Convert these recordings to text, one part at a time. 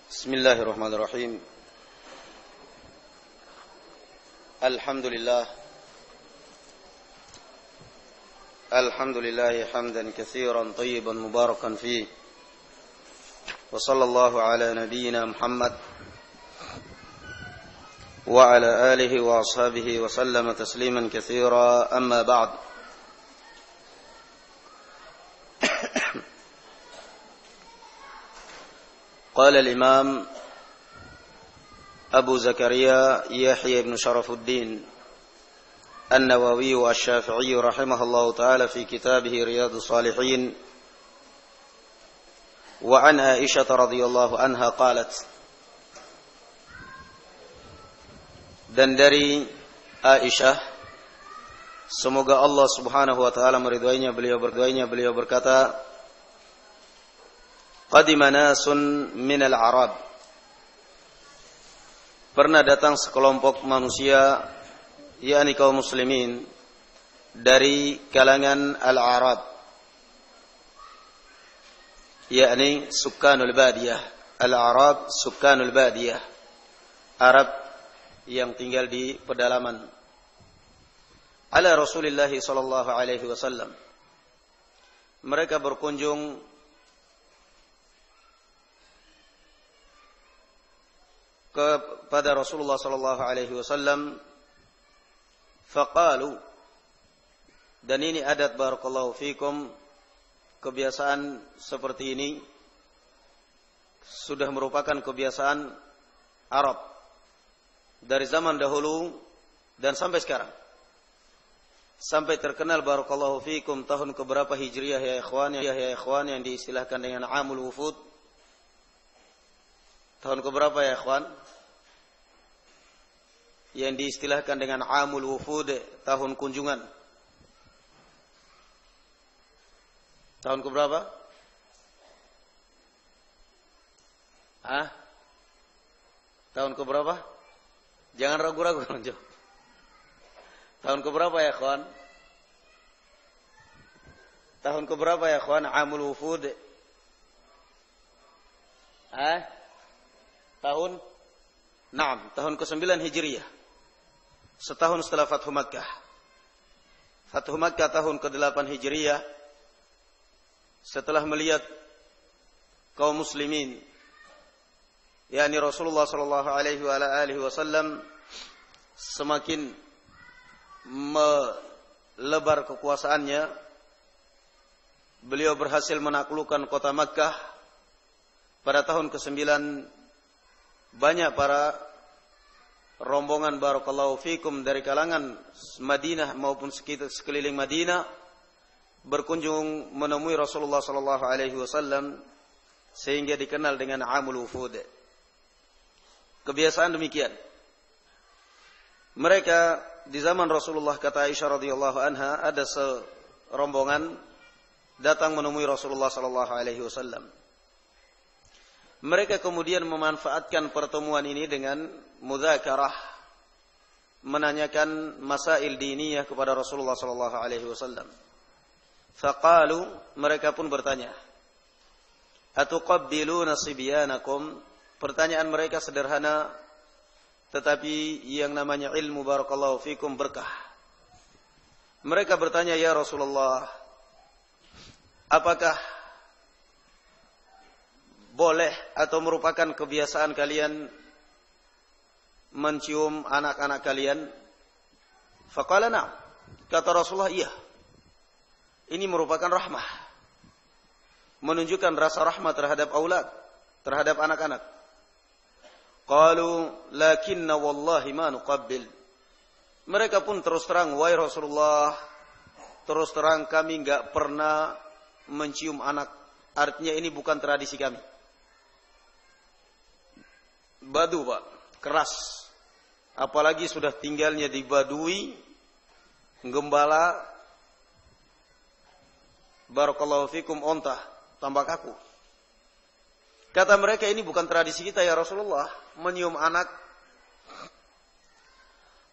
Bismillahirrahmanirrahim. Alhamdulillah hamdan katsiran thayyiban mubarakan fihi. Wa sallallahu ala nabiyyina Muhammad wa ala alihi wa ashabihi wa sallama tasliman katsira. Amma ba'd. قال الإمام أبو زكريا يحيى بن شرف الدين النووي الشافعي رحمه الله تعالى في كتابه رياض الصالحين وعن عائشة رضي الله عنها قالت, dan dari Aisyah, semoga Allah subhanahu wa ta'ala meridhoinya, beliau berkata, qadima nasun minal Arab, pernah datang sekelompok manusia, yakni kaum muslimin dari kalangan al-Arab, yakni sukkanul badiyah. Al-Arab sukkanul badiyah, Arab yang tinggal di pedalaman. Ala Rasulillah sallallahu alaihi wasallam, mereka berkunjung kepada Rasulullah sallallahu alaihi wasallam. Faqalu, dan ini adat barakallahu fikum, kebiasaan seperti ini sudah merupakan kebiasaan Arab dari zaman dahulu dan sampai sekarang. Sampai terkenal barakallahu fikum tahun keberapa Hijriah ya ikhwan yang diistilahkan dengan Amul Wufud. Tahun keberapa ya ikhwan? Yang diistilahkan dengan Amul Wufud, tahun kunjungan. Tahun keberapa? Tahun keberapa? Jangan ragu-ragu. Tahun keberapa ya ikhwan? Tahun keberapa ya ikhwan Amul Wufud? Tahun ke-9 Hijriyah. Setahun setelah Fathu Makkah. Fathu Makkah tahun ke-8 Hijriyah. Setelah melihat kaum muslimin, yakni Rasulullah sallallahu alaihi wasallam semakin melebar kekuasaannya, beliau berhasil menaklukkan kota Makkah. Pada tahun ke-9 banyak para rombongan barakallahu fikum dari kalangan Madinah maupun sekeliling Madinah berkunjung menemui Rasulullah sallallahu alaihi wasallam sehingga dikenal dengan Amul Wufud. Kebiasaan demikian. Mereka di zaman Rasulullah, kata Aisyah radhiyallahu anha, ada serombongan datang menemui Rasulullah sallallahu alaihi wasallam. Mereka kemudian memanfaatkan pertemuan ini dengan mudzakarah, menanyakan masail diniyah kepada Rasulullah sallallahu alaihi wasallam. Faqalu, mereka pun bertanya, atuqabbiluna sibyanakum? Pertanyaan mereka sederhana, tetapi yang namanya ilmu barakallahu fikum berkah. Mereka bertanya, ya Rasulullah, apakah boleh atau merupakan kebiasaan kalian mencium anak-anak kalian? Faqala na'am. Kata Rasulullah, iya. Ini merupakan rahmah, menunjukkan rasa rahmat terhadap aulad, terhadap anak-anak. Qalu lakinna wallahi ma nuqabbil. Mereka pun terus terang, wahai Rasulullah, terus terang kami enggak pernah mencium anak. Artinya ini bukan tradisi kami. Badu, Pak, keras. Apalagi sudah tinggalnya di Badui, gembala barakallahu fikum onta, tambah kaku. Kata mereka, ini bukan tradisi kita ya Rasulullah, menyium anak.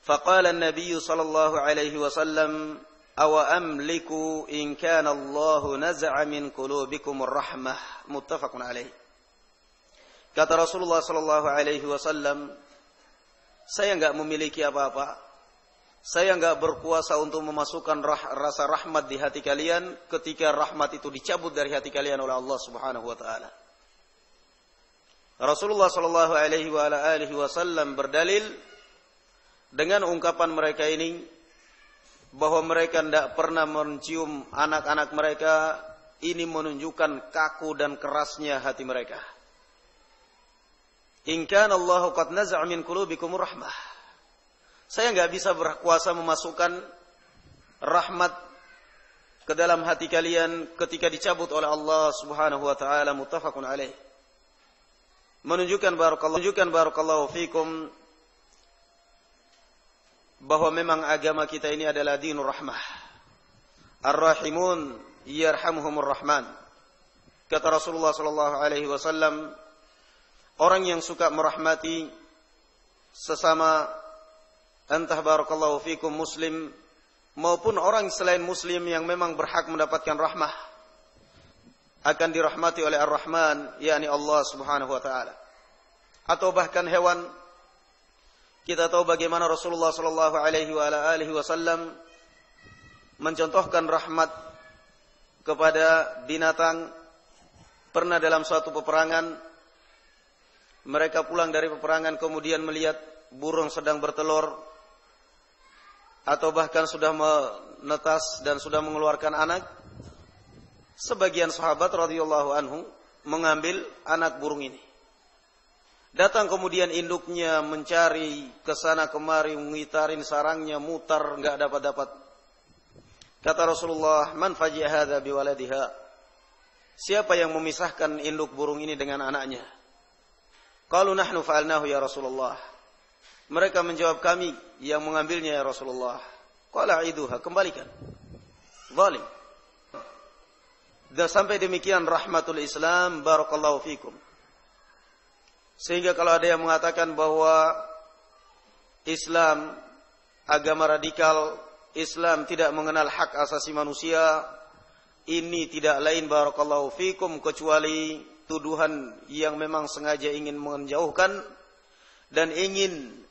Faqala an-nabiy sallallahu alaihi wasallam, awa amliku in kana Allah naza'a min qulubikum ar-rahmah, muttafaqun alaih. Kata Rasulullah sallallahu alaihi wasallam, saya enggak memiliki apa-apa. Saya enggak berkuasa untuk memasukkan rasa rahmat di hati kalian ketika rahmat itu dicabut dari hati kalian oleh Allah Subhanahu wa taala. Rasulullah sallallahu alaihi wasallam berdalil dengan ungkapan mereka ini bahwa mereka tidak pernah mencium anak-anak mereka. Ini menunjukkan kaku dan kerasnya hati mereka. In kana Allahu qad naza'a min qulubikumur rahmah. Saya enggak bisa berkuasa memasukkan rahmat ke dalam hati kalian ketika dicabut oleh Allah Subhanahu wa taala. Muttafaqun alaih. Menunjukkan barakallahu fikum bahwa memang agama kita ini adalah dinur rahmah. Ar-rahimun yarhamuhumur rahman. Kata Rasulullah sallallahu alaihi wasallam, orang yang suka merahmati sesama, entah barakallahu fikum muslim maupun orang selain muslim yang memang berhak mendapatkan rahmah, akan dirahmati oleh Ar-Rahman, yakni Allah Subhanahu wa taala. Atau bahkan hewan. Kita tahu bagaimana Rasulullah sallallahu alaihi wasallam mencontohkan rahmat kepada binatang. Pernah dalam suatu peperangan, mereka pulang dari peperangan kemudian melihat burung sedang bertelur, atau bahkan sudah menetas dan sudah mengeluarkan anak. Sebagian sahabat radhiyallahu anhu mengambil anak burung ini. Datang kemudian induknya mencari kesana kemari, mengitarin sarangnya, mutar, enggak dapat. Kata Rasulullah, "Man faji'a hadza biwaladiha?" Siapa yang memisahkan induk burung ini dengan anaknya? Qalu nahnu fa'alnahu ya Rasulullah. Mereka menjawab, kami yang mengambilnya ya Rasulullah. Qala iduha, kembalikan. Zalim. Dan sampai demikian rahmatul Islam, barakallahu fikum. Sehingga kalau ada yang mengatakan bahwa Islam agama radikal, Islam tidak mengenal hak asasi manusia, ini tidak lain barakallahu fikum kecuali tuduhan yang memang sengaja ingin menjauhkan dan ingin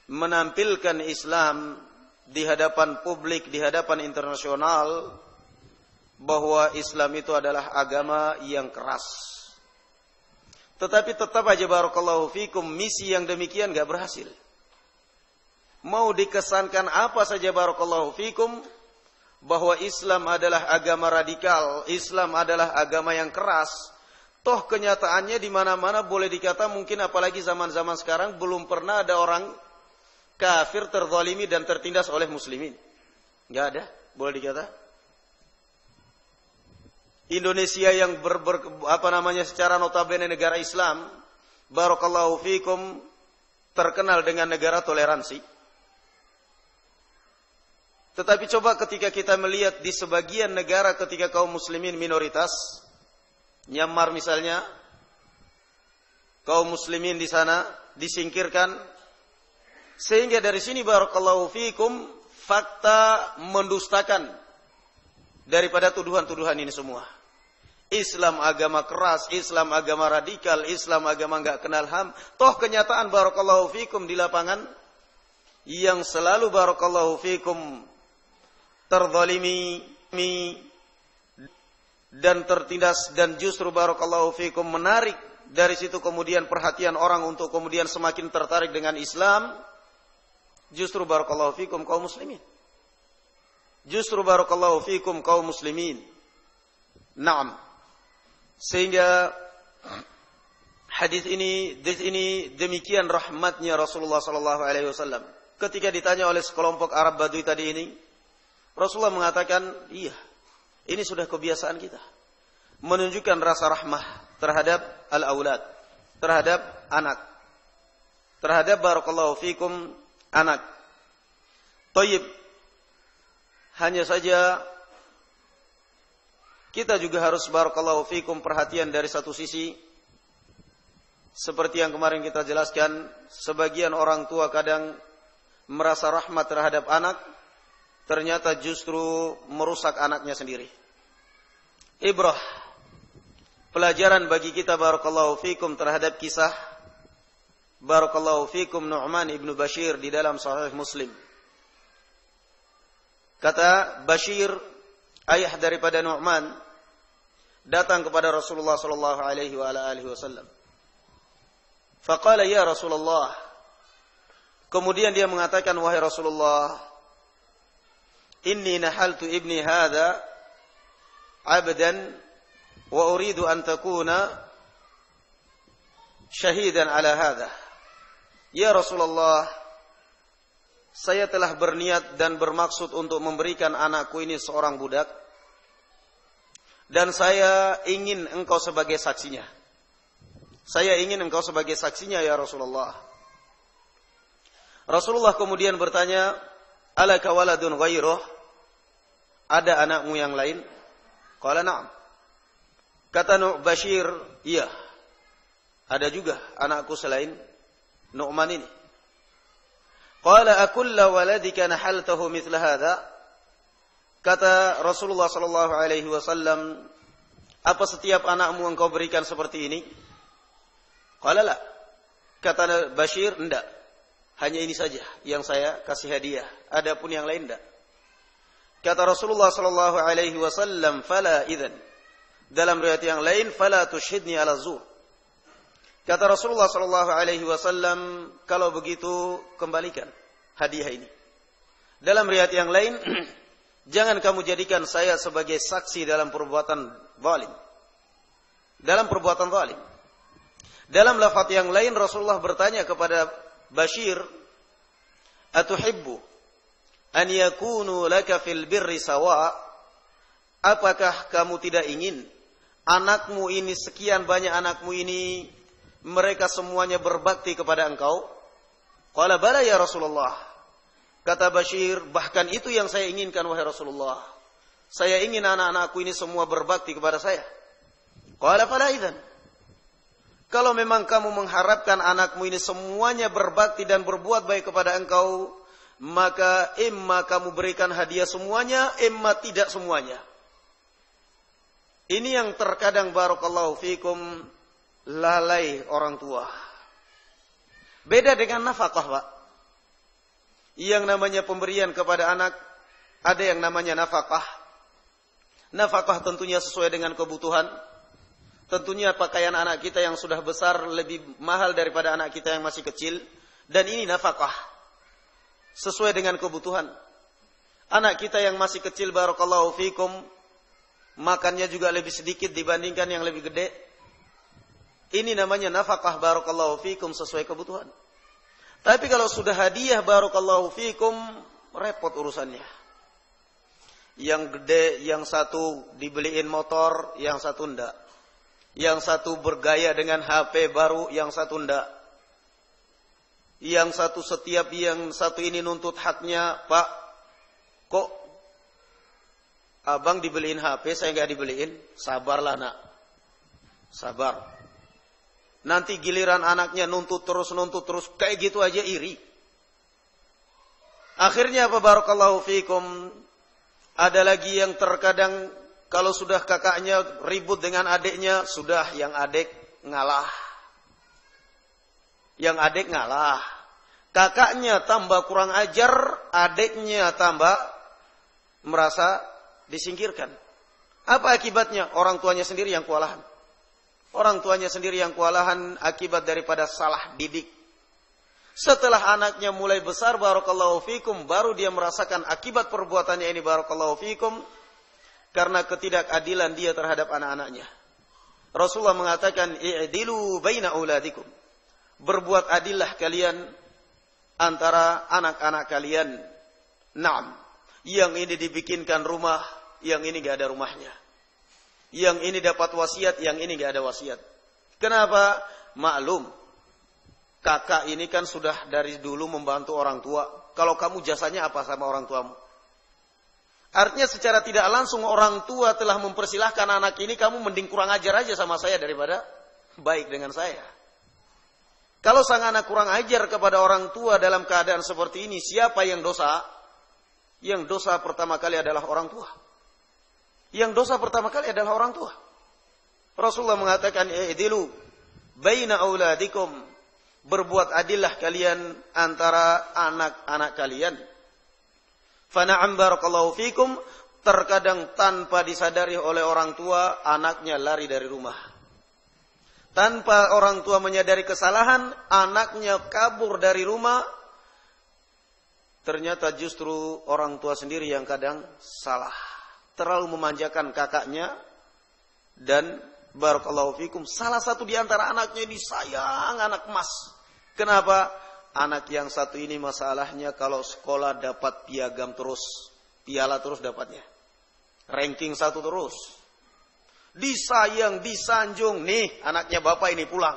menampilkan Islam di hadapan publik, di hadapan internasional, bahwa Islam itu adalah agama yang keras. Tetapi tetap aja barakallahu fikum, misi yang demikian gak berhasil. Mau dikesankan apa saja barakallahu fikum, bahwa Islam adalah agama radikal, Islam adalah agama yang keras. Toh kenyataannya di mana-mana boleh dikata, mungkin apalagi zaman-zaman sekarang, belum pernah ada orang kafir terzalimi dan tertindas oleh muslimin. Gak ada, boleh dikata. Indonesia yang secara notabene negara Islam, barakallahu fikum, terkenal dengan negara toleransi. Tetapi coba ketika kita melihat di sebagian negara ketika kaum muslimin minoritas, Myanmar misalnya, kaum muslimin di sana disingkirkan, sehingga dari sini barakallahu fikum fakta mendustakan daripada tuduhan-tuduhan ini semua. Islam agama keras, Islam agama radikal, Islam agama enggak kenal HAM. Toh kenyataan barakallahu fikum di lapangan yang selalu barakallahu fikum terzalimi dan tertindas, dan justru barakallahu fikum menarik dari situ kemudian perhatian orang untuk kemudian semakin tertarik dengan Islam, justru barakallahu fikum kaum muslimin. Justru barakallahu fikum kaum muslimin. Naam. Sehingga hadis ini demikian rahmatnya Rasulullah sallallahu alaihi wasallam. Ketika ditanya oleh sekelompok Arab Badui tadi ini, Rasulullah mengatakan, iya, ini sudah kebiasaan kita. Menunjukkan rasa rahmah terhadap al-aulad, terhadap anak. Terhadap barakallahu fikum anak. Thayyib. Hanya saja kita juga harus barakallahu fikum perhatian dari satu sisi. Seperti yang kemarin kita jelaskan, sebagian orang tua kadang merasa rahmat terhadap anak, ternyata justru merusak anaknya sendiri. Ibrah, pelajaran bagi kita barakallahu fikum terhadap kisah barakallahu fikum Nu'man ibnu Bashir di dalam Sahih Muslim. Kata Bashir, ayah daripada Nu'man, datang kepada Rasulullah sallallahu alaihi wasallam. Faqala ya Rasulullah. Kemudian dia mengatakan, wahai Rasulullah, inni nahaltu ibni hadha abdan wa uridu an takuna syahidan ala hadha. Ya Rasulullah, saya telah berniat dan bermaksud untuk memberikan anakku ini seorang budak, dan saya ingin engkau sebagai saksinya. Saya ingin engkau sebagai saksinya ya Rasulullah. Rasulullah kemudian bertanya, alaka waladun ghairuh? Ada anakmu yang lain? Qala na'am. Kata Bashir, iya. Ada juga anakku selain Nu'man ini. Qala akulla waladika nahaltahu mithla hadha? Kata Rasulullah sallallahu alaihi wasallam, apa setiap anakmu engkau berikan seperti ini? Qala la. Kata Bashir, enggak. Hanya ini saja yang saya kasih hadiah. Adapun yang lain enggak. Kata Rasulullah sallallahu alaihi wasallam, fala idzan. Dalam riwayat yang lain, fala tushhidni ala zur. Kata Rasulullah sallallahu alaihi wasallam, kalau begitu kembalikan hadiah ini. Dalam riwayat yang lain, jangan kamu jadikan saya sebagai saksi dalam perbuatan zalim. Dalam perbuatan zalim. Dalam lafaz yang lain Rasulullah bertanya kepada Bashir, atuhibbu an yakunu laka fil birri sawa? Apakah kamu tidak ingin anakmu ini, sekian banyak anakmu ini, mereka semuanya berbakti kepada engkau? Qala bala ya Rasulullah. Kata Bashir, bahkan itu yang saya inginkan wahai Rasulullah. Saya ingin anak-anakku ini semua berbakti kepada saya. Qala fala idzan. Kalau memang kamu mengharapkan anakmu ini semuanya berbakti dan berbuat baik kepada engkau, maka imma kamu berikan hadiah semuanya, imma tidak semuanya. Ini yang terkadang barakallahu fikum lalai orang tua. Beda dengan nafkah, Pak. Yang namanya pemberian kepada anak, ada yang namanya nafkah. Nafkah tentunya sesuai dengan kebutuhan. Tentunya pakaian anak kita yang sudah besar lebih mahal daripada anak kita yang masih kecil. Dan ini nafkah. Sesuai dengan kebutuhan. Anak kita yang masih kecil barakallahu fikum, makannya juga lebih sedikit dibandingkan yang lebih gede. Ini namanya nafkah barakallahu fikum sesuai kebutuhan. Tapi kalau sudah hadiah barakallahu fikum, repot urusannya. Yang gede, yang satu dibeliin motor, yang satu enggak. Yang satu bergaya dengan HP baru, yang satu enggak. Yang satu yang satu ini nuntut haknya, Pak, kok abang dibeliin HP, saya enggak dibeliin? Sabarlah nak. Sabar. Nanti giliran anaknya nuntut terus, kayak gitu aja iri. Akhirnya apa barakallahu fikum? Ada lagi yang terkadang kalau sudah kakaknya ribut dengan adiknya, sudah yang adik ngalah. Yang adik ngalah. Kakaknya tambah kurang ajar, adiknya tambah merasa disingkirkan. Apa akibatnya? Orang tuanya sendiri yang kewalahan. Orang tuanya sendiri yang kewalahan akibat daripada salah didik. Setelah anaknya mulai besar barakallahu fikum, baru dia merasakan akibat perbuatannya ini barakallahu fikum, karena ketidakadilan dia terhadap anak-anaknya. Rasulullah mengatakan, i'dilu baina auladikum. Berbuat adillah kalian antara anak-anak kalian. Naam. Yang ini dibikinkan rumah, yang ini gak ada rumahnya. Yang ini dapat wasiat, yang ini gak ada wasiat. Kenapa? Maklum. Kakak ini kan sudah dari dulu membantu orang tua. Kalau kamu jasanya apa sama orang tuamu? Artinya secara tidak langsung orang tua telah mempersilahkan anak ini, kamu mending kurang ajar aja sama saya daripada baik dengan saya. Kalau sang anak kurang ajar kepada orang tua dalam keadaan seperti ini, siapa yang dosa? Yang dosa pertama kali adalah orang tua. Yang dosa pertama kali adalah orang tua. Rasulullah mengatakan i'dilu baina auladikum, berbuat adillah kalian antara anak-anak kalian. Fa na'am barakallahu fikum, terkadang tanpa disadari oleh orang tua anaknya lari dari rumah. Tanpa orang tua menyadari kesalahan, anaknya kabur dari rumah. Ternyata justru orang tua sendiri yang kadang salah. Terlalu memanjakan kakaknya dan barakallahu fikum, salah satu di antara anaknya ini sayang anak emas. Kenapa? Anak yang satu ini masalahnya kalau sekolah dapat piagam terus, piala terus dapatnya. Ranking 1 terus. Disayang, disanjung. Nih anaknya bapak ini pulang.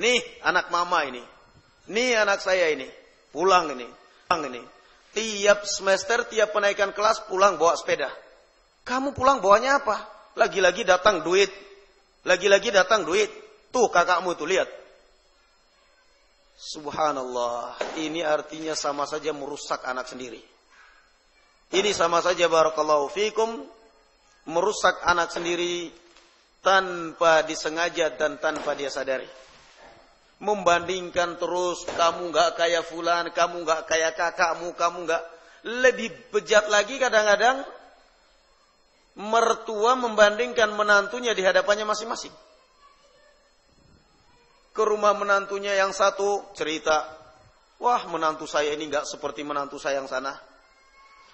Nih anak mama ini. Nih anak saya ini. Pulang ini. Tiap semester, tiap penaikan kelas pulang bawa sepeda. Kamu pulang bawanya apa? Lagi-lagi datang duit. Lagi-lagi datang duit. Tuh kakakmu tuh lihat. Subhanallah. Ini artinya sama saja merusak anak sendiri. Ini sama saja barakallahu fikum, merusak anak sendiri tanpa disengaja dan tanpa dia sadari. Membandingkan terus, kamu gak kayak fulan, kamu gak kayak kakakmu, kamu gak. Lebih bejat lagi kadang-kadang mertua membandingkan menantunya di hadapannya masing-masing. Ke rumah menantunya yang satu cerita, wah menantu saya ini gak seperti menantu saya yang sana.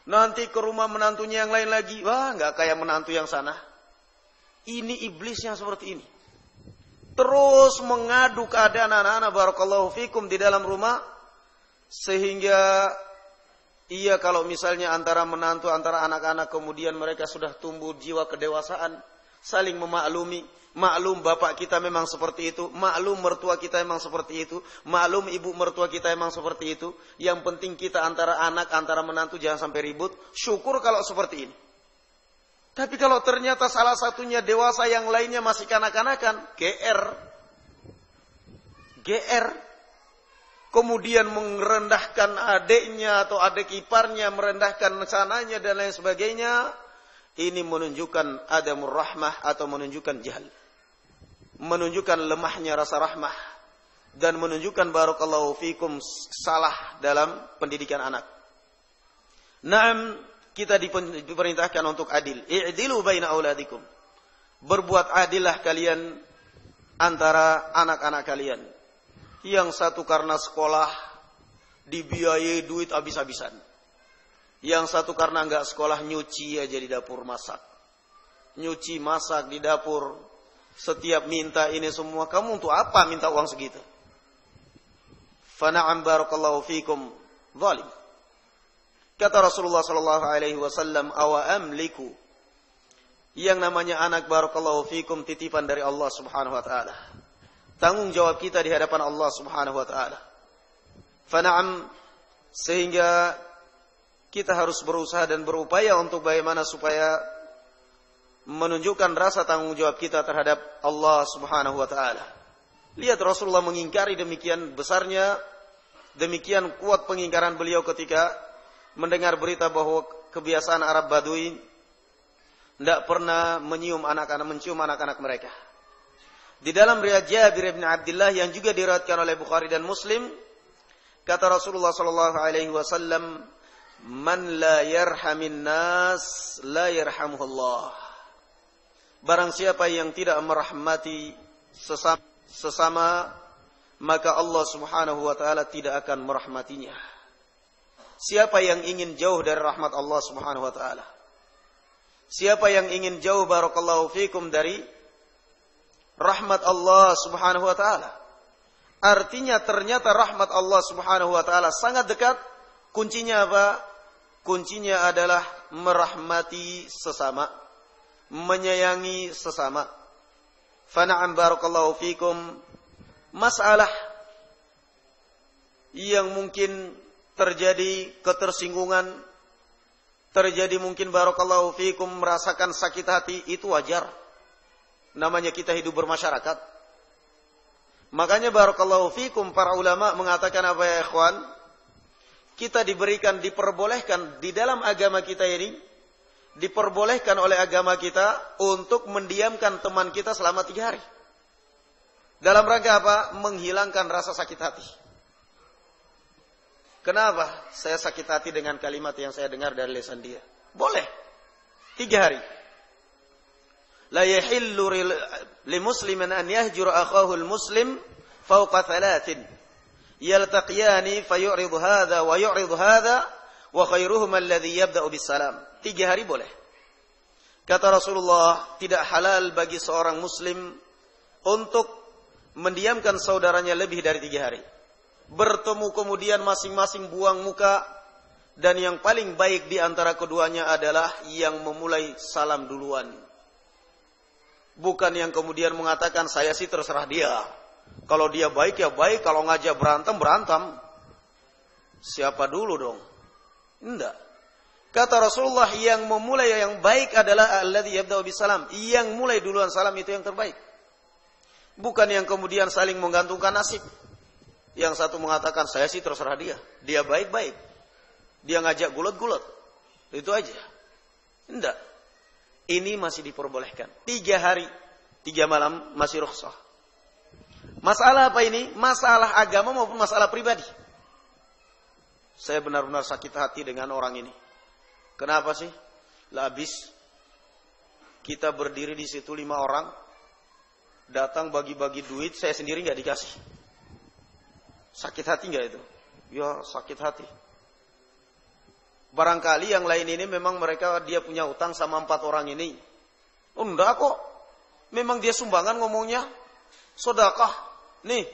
Nanti ke rumah menantunya yang lain lagi, wah gak kayak menantu yang sana. Ini iblisnya seperti ini. Terus mengadu keadaan anak-anak barakallahu fikum di dalam rumah. Sehingga iya kalau misalnya antara menantu, antara anak-anak kemudian mereka sudah tumbuh jiwa kedewasaan. Saling memaklumi. Maklum bapak kita memang seperti itu. Maklum mertua kita memang seperti itu. Maklum ibu mertua kita memang seperti itu. Yang penting kita antara anak, antara menantu jangan sampai ribut. Syukur kalau seperti ini. Tapi kalau ternyata salah satunya dewasa, yang lainnya masih kanak-kanakan, GR. Kemudian merendahkan adiknya atau adik iparnya, merendahkan sananya dan lain sebagainya. Ini menunjukkan adamur rahmah atau menunjukkan jahal. Menunjukkan lemahnya rasa rahmah. Dan menunjukkan barakallahu fikum salah dalam pendidikan anak. Naam, kita diperintahkan untuk adil. I'dilu baina auladikum. Berbuat adillah kalian antara anak-anak kalian. Yang satu karena sekolah dibiayai duit habis-habisan. Yang satu karena enggak sekolah nyuci aja di dapur masak. Nyuci masak di dapur. Setiap minta ini semua. Kamu untuk apa minta uang segitu? Fana'am barakallahu fikum zalim. Kata Rasulullah sallallahu alaihi wasallam, awa amliku. Yang namanya anak barakallahu fikum titipan dari Allah Subhanahu wa taala. Tanggung jawab kita di hadapan Allah Subhanahu wa taala. Fana'am, sehingga kita harus berusaha dan berupaya untuk bagaimana supaya menunjukkan rasa tanggung jawab kita terhadap Allah Subhanahu wa taala. Lihat Rasulullah mengingkari demikian besarnya, demikian kuat pengingkaran beliau ketika mendengar berita bahwa kebiasaan Arab Badui tidak pernah mencium anak-anak mereka. Di dalam riwayat Jabir bin Abdullah yang juga diriwayatkan oleh Bukhari dan Muslim, kata Rasulullah sallallahu alaihi wasallam, "Man la yarhamin nas la yarhamuhullah." Barang siapa yang tidak merahmati sesama, maka Allah Subhanahu wa taala tidak akan merahmatinya. Siapa yang ingin jauh dari rahmat Allah Subhanahu wa taala? Siapa yang ingin jauh barakallahu fikum dari rahmat Allah Subhanahu wa taala? Artinya ternyata rahmat Allah Subhanahu wa taala sangat dekat. Kuncinya apa? Kuncinya adalah merahmati sesama, menyayangi sesama. Fana'am barakallahu fikum, masalah yang mungkin terjadi ketersinggungan, terjadi mungkin barakallahu fikum merasakan sakit hati, itu wajar. Namanya kita hidup bermasyarakat. Makanya barakallahu fikum para ulama mengatakan apa ya ikhwan? Kita diperbolehkan di dalam agama kita ini, diperbolehkan oleh agama kita untuk mendiamkan teman kita selama 3 hari. Dalam rangka apa? Menghilangkan rasa sakit hati. Kenapa saya sakit hati dengan kalimat yang saya dengar dari lisan dia? Boleh. 3 hari. La yahillu li muslimin an yahjura akhahu al-muslim fawqa 3. Yaltaqiyani fayu'ridu hadha wa yu'ridu hadha wa khairuhum alladhi yabda'u bis salam. 3 hari boleh. Kata Rasulullah, tidak halal bagi seorang muslim untuk mendiamkan saudaranya lebih dari 3 hari. Bertemu kemudian masing-masing buang muka, dan yang paling baik di antara keduanya adalah yang memulai salam duluan. Bukan yang kemudian mengatakan, saya sih terserah dia. Kalau dia baik ya baik, kalau ngajak berantem, berantem. Siapa dulu dong? Tidak. Kata Rasulullah, yang memulai yang baik adalah alladzi yabda'u bisalam. Yang mulai duluan salam itu yang terbaik. Bukan yang kemudian saling menggantungkan nasib. Yang satu mengatakan, saya sih terserah dia. Dia baik-baik. Dia ngajak gulat-gulat. Itu aja. Tidak. Ini masih diperbolehkan. 3 hari, 3 malam masih rukhsah. Masalah apa ini? Masalah agama maupun masalah pribadi. Saya benar-benar sakit hati dengan orang ini. Kenapa sih? Lah habis kita berdiri di situ 5 orang, datang bagi-bagi duit, saya sendiri nggak dikasih. Sakit hati nggak itu? Ya sakit hati. Barangkali yang lain ini memang dia punya utang sama 4 orang ini. Oh enggak kok. Memang dia sumbangan ngomongnya. Sedekah. Nih.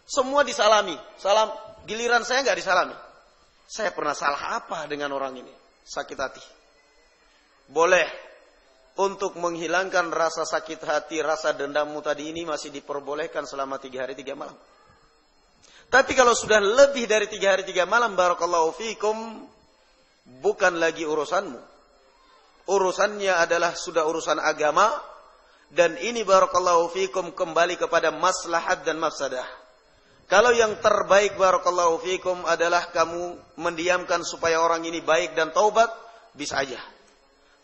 Semua disalami. Salam. Giliran saya nggak disalami. Saya pernah salah apa dengan orang ini? Sakit hati. Boleh. Untuk menghilangkan rasa sakit hati, rasa dendammu tadi ini masih diperbolehkan selama 3 hari 3 malam. Tapi kalau sudah lebih dari 3 hari 3 malam, barakallahu fikum, bukan lagi urusanmu. Urusannya adalah sudah urusan agama, dan ini barakallahu fikum kembali kepada maslahat dan mafsadah. Kalau yang terbaik barakallahu fikum adalah kamu mendiamkan supaya orang ini baik dan taubat, bisa aja.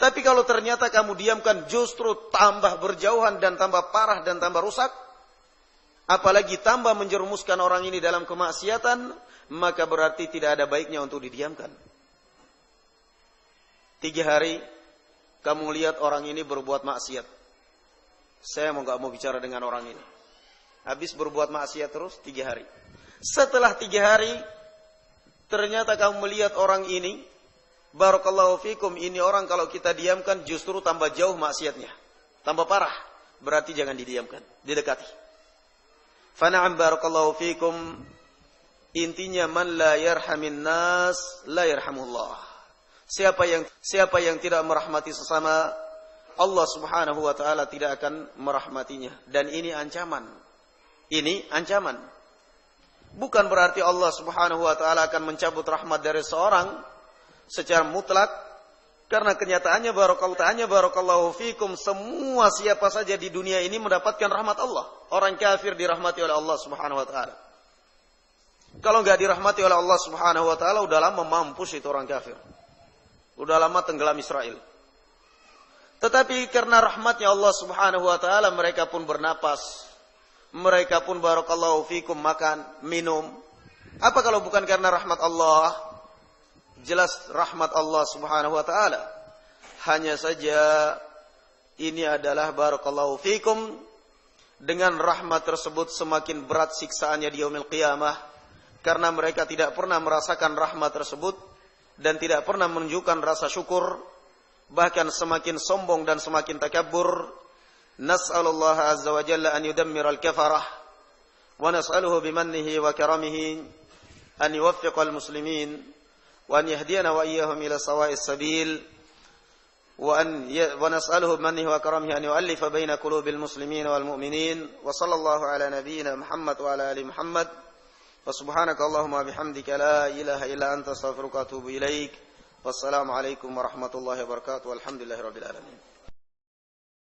Tapi kalau ternyata kamu diamkan justru tambah berjauhan dan tambah parah dan tambah rusak, apalagi tambah menjerumuskan orang ini dalam kemaksiatan, maka berarti tidak ada baiknya untuk didiamkan. 3 hari kamu lihat orang ini berbuat maksiat. Saya nggak mau bicara dengan orang ini. Habis berbuat maksiat terus 3 hari. Setelah 3 hari ternyata kamu melihat orang ini, barakallahu fikum, ini orang kalau kita diamkan justru tambah jauh maksiatnya, tambah parah. Berarti jangan didiamkan, didekati. Fana'am barakallahu fikum. Intinya man la yarhamin nas la yarhamullah. Siapa yang tidak merahmati sesama, Allah Subhanahu wa taala tidak akan merahmatinya. Dan ini ancaman. Ini ancaman. Bukan berarti Allah Subhanahu wa taala akan mencabut rahmat dari seorang secara mutlak, karena kenyataannya barakallahu fikum, semua siapa saja di dunia ini mendapatkan rahmat Allah. Orang kafir dirahmati oleh Allah Subhanahu wa taala. Kalau enggak dirahmati oleh Allah Subhanahu wa taala, udah lama mampus itu orang kafir. Udah lama tenggelam Israel. Tetapi karena rahmatnya Allah Subhanahu wa taala, mereka pun bernapas. Mereka pun barakallahu fikum makan, minum. Apa kalau bukan karena rahmat Allah? Jelas rahmat Allah Subhanahu wa taala. Hanya saja ini adalah barakallahu fikum, dengan rahmat tersebut semakin berat siksaannya di yaumil qiyamah, karena mereka tidak pernah merasakan rahmat tersebut dan tidak pernah menunjukkan rasa syukur, bahkan semakin sombong dan semakin takabbur. Nas'alullah azza wa jalla an yudammira al-kafarah wa nas'aluhu bimannihi wa karamihi an yuwaffiqa al-muslimin wa an yahdiyana wa iyyahum ila sawa'is sabil wa nas'aluhu bimannihi wa karamihi an yu'allifa baina qulubil muslimin wal mu'minin wa sallallahu ala nabiyyina Muhammad wa ala ali Muhammad wa subhanaka Allahumma bihamdika la ilaha illa anta astaghfiruka wa atubu ilaik. Wassalamu alaikum warahmatullahi wabarakatuh. Walhamdulillahi rabbil alamin.